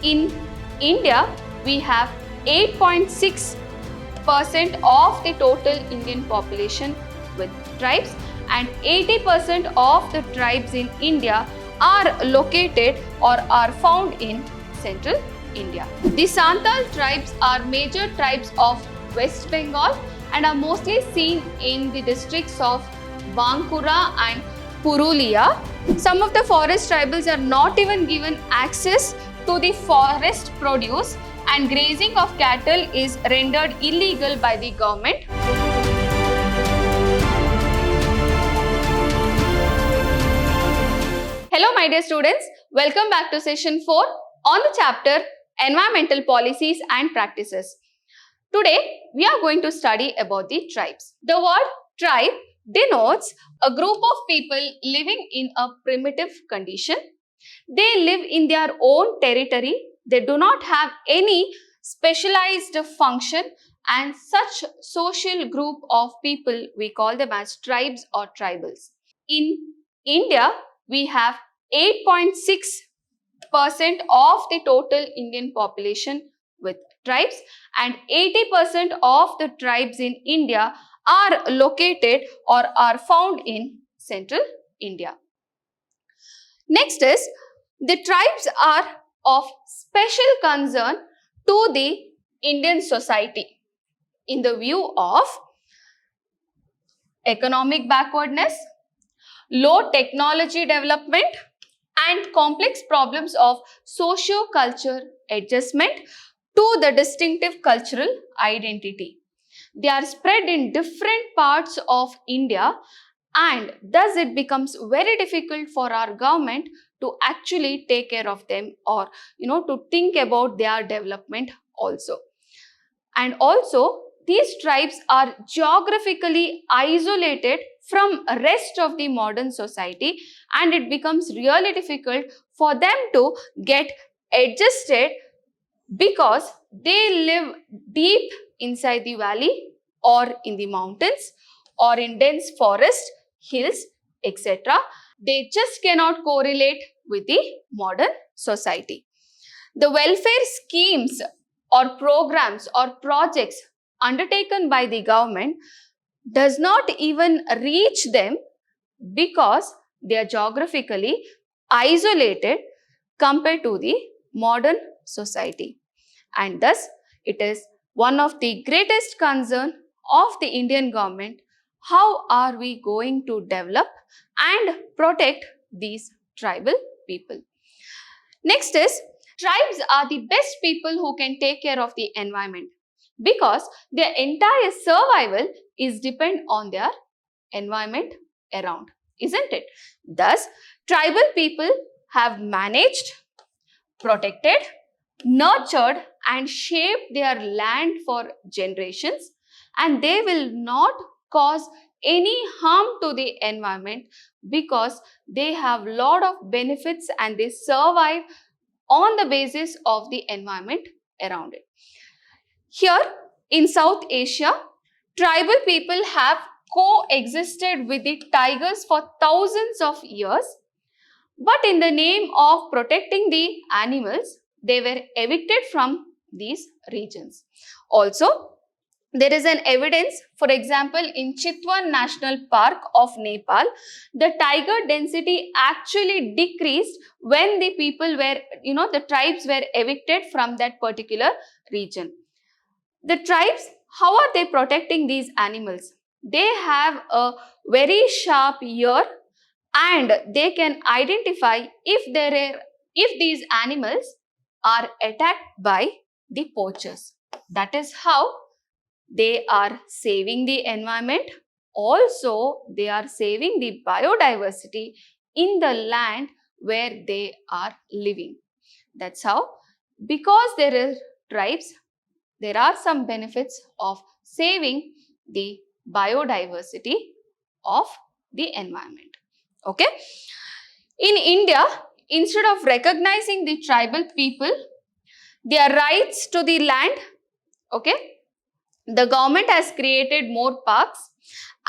In India, we have 8.6% of the total Indian population with tribes, and 80% of the tribes in India are located or are found in central India. The Santal tribes are major tribes of West Bengal and are mostly seen in the districts of Bankura and Purulia. Some of the forest tribals are not even given access to the forest produce, and grazing of cattle is rendered illegal by the government. Hello my dear students, welcome back to session 4 on the chapter Environmental Policies and Practices. Today we are going to study about the tribes. The word tribe denotes a group of people living in a primitive condition. They live in their own territory. They do not have any specialized function, and such social group of people we call them as tribes or tribals. In India, we have 8.6% of the total Indian population with tribes, and 80% of the tribes in India are located or are found in central India. Next is, the tribes are of special concern to the Indian society in the view of economic backwardness, low technology development, and complex problems of socio-culture adjustment to the distinctive cultural identity. They are spread in different parts of India, and thus it becomes very difficult for our government to actually take care of them, or to think about their development also. And also, these tribes are geographically isolated from rest of the modern society, and it becomes really difficult for them to get adjusted because they live deep inside the valley or in the mountains or in dense forest, hills, etc. They just cannot correlate with the modern society. The welfare schemes or programs or projects undertaken by the government does not even reach them because they are geographically isolated compared to the modern society. And thus, it is one of the greatest concern of the Indian government, how are we going to develop and protect these tribal people. Next is, tribes are the best people who can take care of the environment because their entire survival is dependent on their environment around, isn't it? Thus, tribal people have managed, protected, nurtured and shaped their land for generations, and they will not cause any harm to the environment because they have lot of benefits and they survive on the basis of the environment around it. Here in South Asia, tribal people have coexisted with the tigers for thousands of years, but in the name of protecting the animals, they were evicted from these regions. Also, there is an evidence, for example, in Chitwan National Park of Nepal, the tiger density actually decreased when the people were, the tribes were evicted from that particular region. The tribes, how are they protecting these animals? They have a very sharp ear and they can identify if these animals are attacked by the poachers. That is how they are saving the environment. Also, they are saving the biodiversity in the land where they are living. That's how, because there are tribes, there are some benefits of saving the biodiversity of the environment. Okay. In India, instead of recognizing the tribal people, their rights to the land, okay, the government has created more parks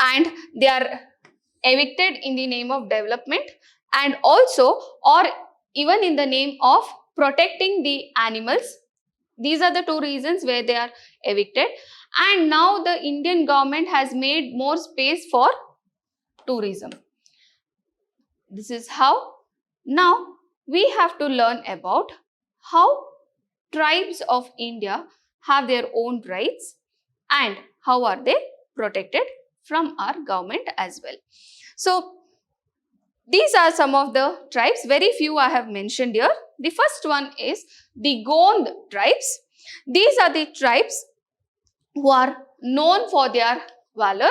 and they are evicted in the name of development, and also or even in the name of protecting the animals. These are the two reasons where they are evicted. And now the Indian government has made more space for tourism. This is how. Now we have to learn about how tribes of India have their own rights and how are they protected from our government as well. So these are some of the tribes, very few I have mentioned here. The first one is the Gond tribes. These are the tribes who are known for their valor,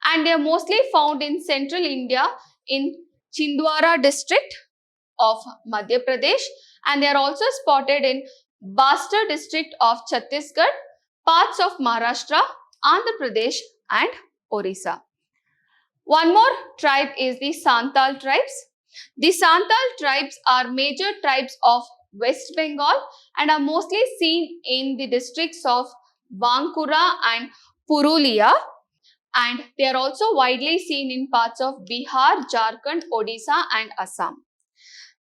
and they are mostly found in central India in Chhindwara district of Madhya Pradesh, and they are also spotted in Bastar district of Chhattisgarh, parts of Maharashtra, Andhra Pradesh and Orissa. One more tribe is the Santal tribes. The Santal tribes are major tribes of West Bengal and are mostly seen in the districts of Bankura and Purulia, and they are also widely seen in parts of Bihar, Jharkhand, Odisha and Assam.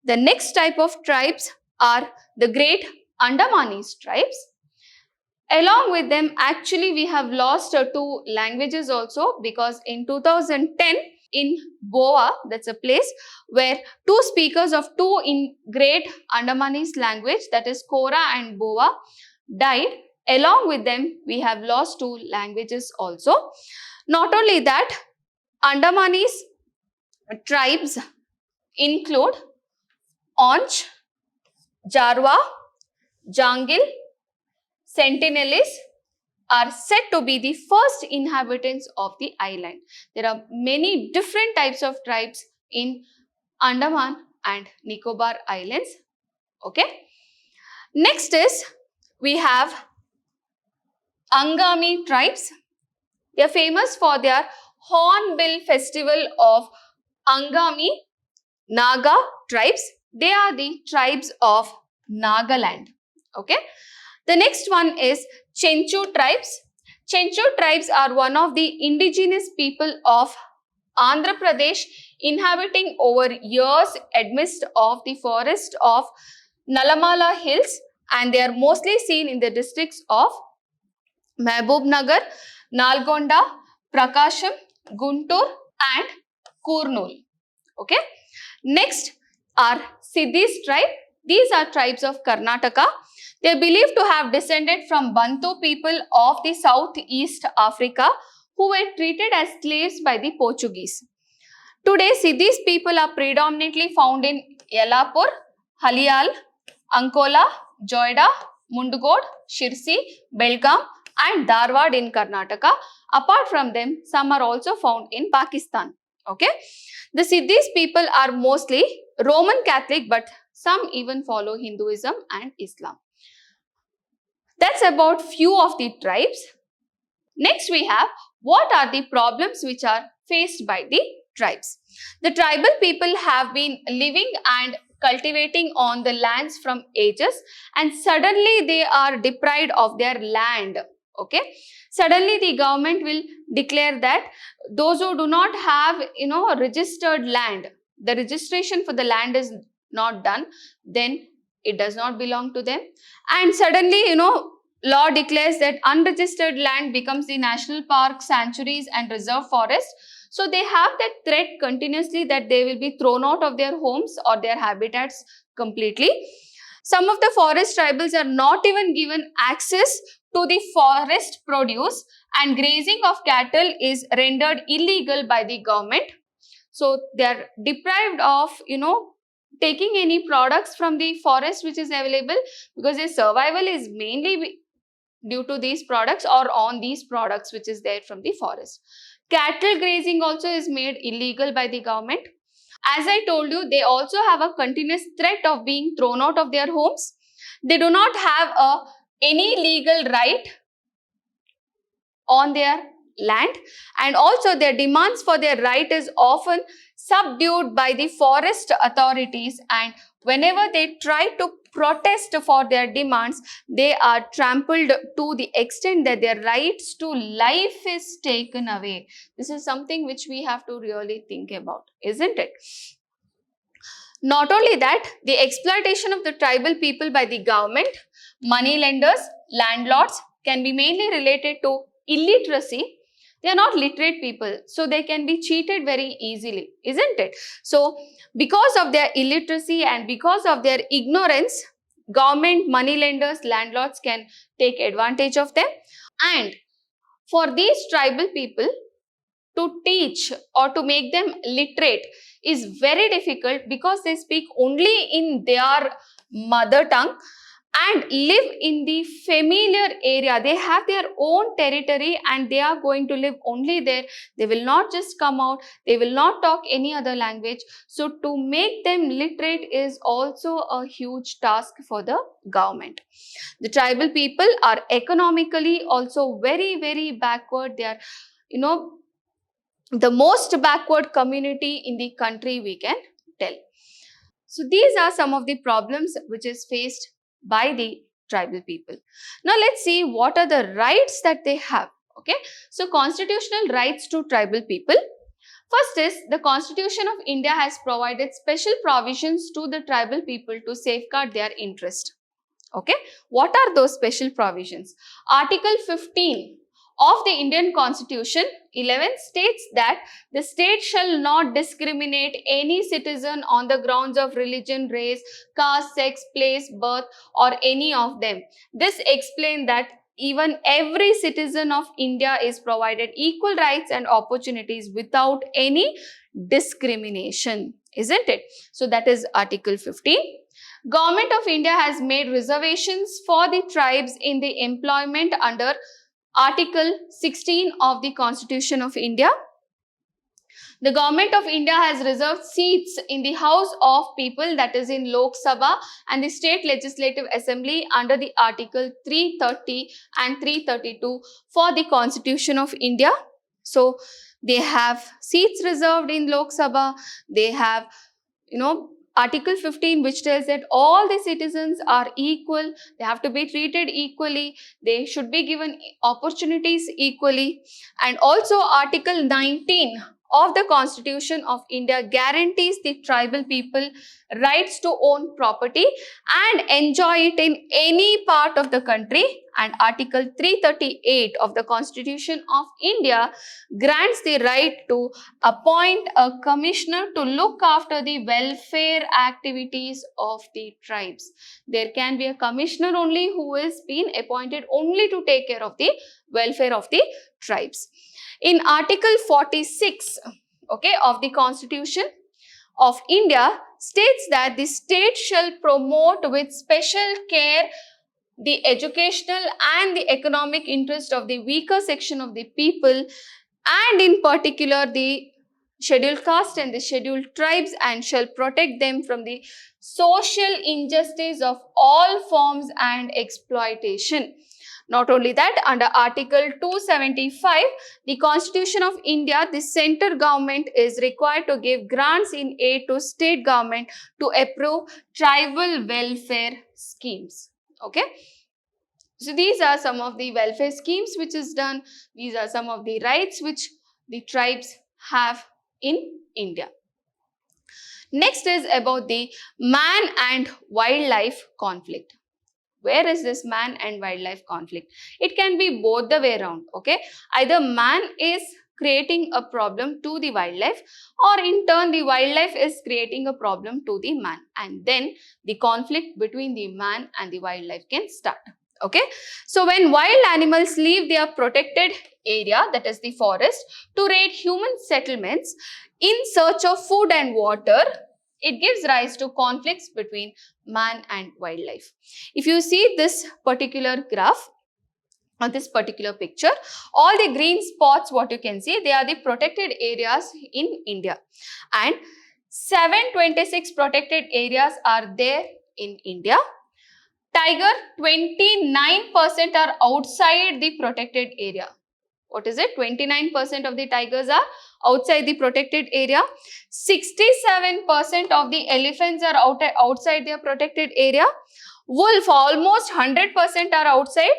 The next type of tribes are the Great Andamanese tribes. Along with them, actually we have lost two languages also, because in 2010 in Boa, that's a place where two speakers of two in Great Andamanese language, that is Kora and Boa, died. Along with them, we have lost two languages also. Not only that, Andamanese tribes include Onch, Jarwa, Jangil, Sentinelese are said to be the first inhabitants of the island. There are many different types of tribes in Andaman and Nicobar Islands. Okay. Next is we have Angami tribes. They are famous for their Hornbill festival of Angami Naga tribes. They are the tribes of Nagaland. Okay. The next one is Chenchu tribes. Chenchu tribes are one of the indigenous people of Andhra Pradesh, inhabiting over years amidst of the forest of Nalamala Hills, and they are mostly seen in the districts of Mehboob Nagar, Nalgonda, Prakasham, Guntur and Kurnool. Okay. Next are Siddhis tribe. These are tribes of Karnataka. They are believed to have descended from Bantu people of the Southeast Africa who were treated as slaves by the Portuguese. Today, Siddhis people are predominantly found in Yellapur, Haliyal, Ankola, Joyda, Mundugod, Shirsi, Belgaum and Dharwad in Karnataka. Apart from them, some are also found in Pakistan. Okay. The Siddhis people are mostly Roman Catholic, but some even follow Hinduism and Islam. That's about few of the tribes. Next we have, what are the problems which are faced by the tribes? The tribal people have been living and cultivating on the lands from ages, and suddenly they are deprived of their land. Okay. Suddenly the government will declare that those who do not have, registered land, the registration for the land is not done, then it does not belong to them. And suddenly, law declares that unregistered land becomes the national park, sanctuaries and reserve forest. So they have that threat continuously that they will be thrown out of their homes or their habitats completely. Some of the forest tribals are not even given access to the forest produce, and grazing of cattle is rendered illegal by the government. So they are deprived of, taking any products from the forest which is available, because their survival is mainly due to these products or on these products which is there from the forest. Cattle grazing also is made illegal by the government. As I told you, they also have a continuous threat of being thrown out of their homes. They do not have any legal right on their land, and also their demands for their right is often subdued by the forest authorities, and whenever they try to protest for their demands, they are trampled to the extent that their rights to life is taken away. This is something which we have to really think about, isn't it? Not only that, the exploitation of the tribal people by the government, money lenders, landlords can be mainly related to illiteracy. They are not literate people, so they can be cheated very easily, isn't it? So, because of their illiteracy and because of their ignorance, government, money lenders, landlords can take advantage of them. And for these tribal people to teach or to make them literate is very difficult because they speak only in their mother tongue and live in the familiar area. They have their own territory and they are going to live only there. They will not just come out. They will not talk any other language. So to make them literate is also a huge task for the government. The tribal people are economically also very, very backward. They are, the most backward community in the country, we can tell. So these are some of the problems which is faced by the tribal people. Now let's see what are the rights that they have. Okay, so constitutional rights to tribal people. First is the Constitution of India has provided special provisions to the tribal people to safeguard their interest. Okay, what are those special provisions? Article 15 of the Indian Constitution 11 states that the state shall not discriminate any citizen on the grounds of religion, race, caste, sex, place, birth or any of them. This explains that even every citizen of India is provided equal rights and opportunities without any discrimination, isn't it? So that is Article 15. Government of India has made reservations for the tribes in the employment under Article 16 of the Constitution of India. The Government of India has reserved seats in the House of People, that is in Lok Sabha, and the State Legislative Assembly under the Article 330 and 332 for the Constitution of India. So they have seats reserved in Lok Sabha. They have, Article 15, which tells that all the citizens are equal, they have to be treated equally, they should be given opportunities equally. And also Article 19 of the Constitution of India guarantees the tribal people rights to own property and enjoy it in any part of the country. And Article 338 of the Constitution of India grants the right to appoint a commissioner to look after the welfare activities of the tribes. There can be a commissioner only who is been appointed only to take care of the welfare of the tribes. In Article 46, of the Constitution of India states that the state shall promote with special care the educational and the economic interest of the weaker section of the people, and in particular the scheduled caste and the scheduled tribes, and shall protect them from the social injustice of all forms and exploitation. Not only that, under Article 275, the Constitution of India, the central government is required to give grants in aid to state government to approve tribal welfare schemes. Okay. So these are some of the welfare schemes which is done. These are some of the rights which the tribes have in India. Next is about the man and wildlife conflict. Where is this man and wildlife conflict? It can be both the way around, okay? Either man is creating a problem to the wildlife, or in turn the wildlife is creating a problem to the man, and then the conflict between the man and the wildlife can start. Okay, so when wild animals leave their protected area, that is the forest, to raid human settlements in search of food and water, it gives rise to conflicts between man and wildlife. If you see this particular graph or this particular picture, all the green spots, what you can see, they are the protected areas in India, and 726 protected areas are there in India. Tiger, 29% are outside the protected area. What is it? 29% of the tigers are outside the protected area. 67% of the elephants are outside their protected area. Wolf, almost 100% are outside.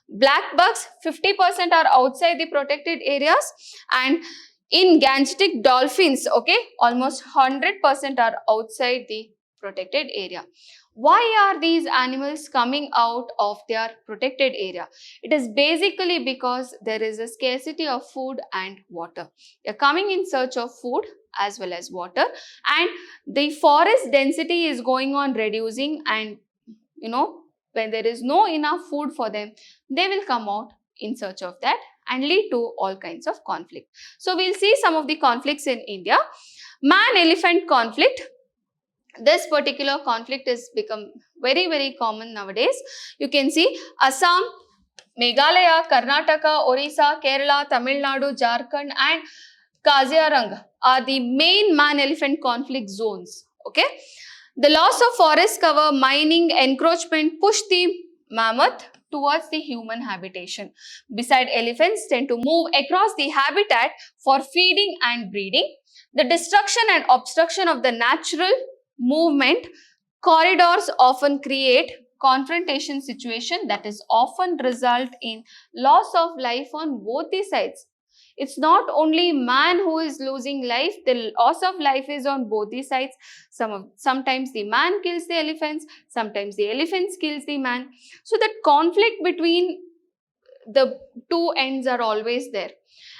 Black bucks, 50% are outside the protected areas. And In Gangetic dolphins, okay, almost 100% are outside the protected area. Why are these animals coming out of their protected area? It is basically because there is a scarcity of food and water. They are coming in search of food as well as water, and the forest density is going on reducing, and when there is no enough food for them, they will come out in search of that and lead to all kinds of conflict. So we'll see some of the conflicts in India. Man-elephant conflict. This particular conflict has become very common nowadays. You can see Assam, Meghalaya, Karnataka, Orissa, Kerala, Tamil Nadu, Jharkhand and Kaziranga are the main man-elephant conflict zones. Okay. The loss of forest cover, mining, encroachment push the mammoth towards the human habitation. Beside, elephants tend to move across the habitat for feeding and breeding. The destruction and obstruction of the natural movement corridors often create confrontation situation that is often result in loss of life on both the sides. It's not only man who is losing life, the loss of life is on both the sides. Sometimes the man kills the elephants, sometimes the elephants kills the man. So that conflict between the two ends are always there.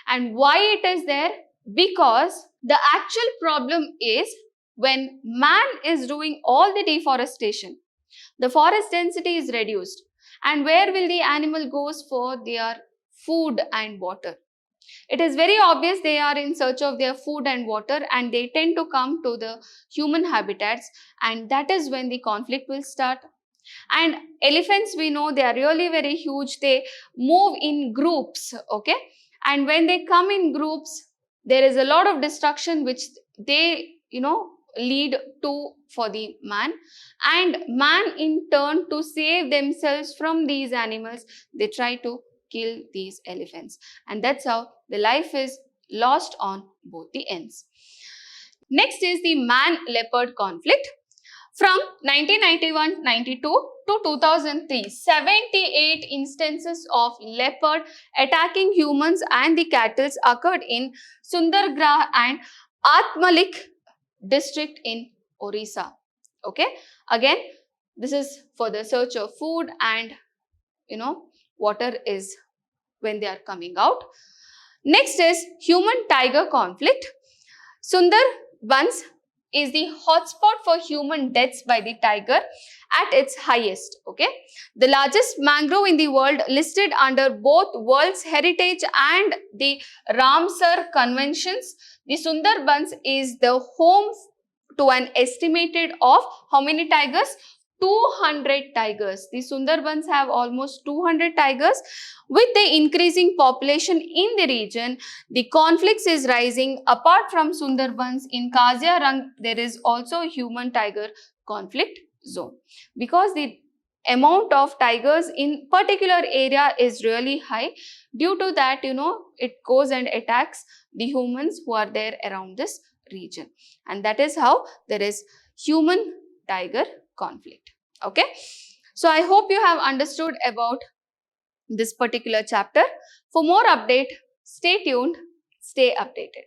And why it is there? Because the actual problem is when man is doing all the deforestation, the forest density is reduced. And where will the animal goes for their food and water? It is very obvious they are in search of their food and water, and they tend to come to the human habitats, and that is when the conflict will start. And elephants, we know they are really very huge. They move in groups, okay? And when they come in groups, there is a lot of destruction which they, lead to for the man. And man in turn, to save themselves from these animals, they try to kill these elephants. And that's how the life is lost on both the ends. Next is the man-leopard conflict. From 1991-92 to 2003, 78 instances of leopard attacking humans and the cattle occurred in Sundargarh and Atmalik district in Orissa. Okay, again, this is for the search of food and water is when they are coming out. Next is human-tiger conflict. Sundarbans is the hotspot for human deaths by the tiger at its highest. Okay, the largest mangrove in the world, listed under both World's Heritage and the Ramsar Conventions. The Sundarbans is the home to an estimated of how many tigers? 200 tigers. The Sundarbans have almost 200 tigers. With the increasing population in the region, the conflicts is rising. Apart from Sundarbans, in Kaziranga, there is also a human-tiger conflict zone. Because the amount of tigers in particular area is really high, due to that, it goes and attacks the humans who are there around this region. And that is how there is human-tiger conflict. Okay, so I hope you have understood about this particular chapter. For more update, stay tuned, stay updated.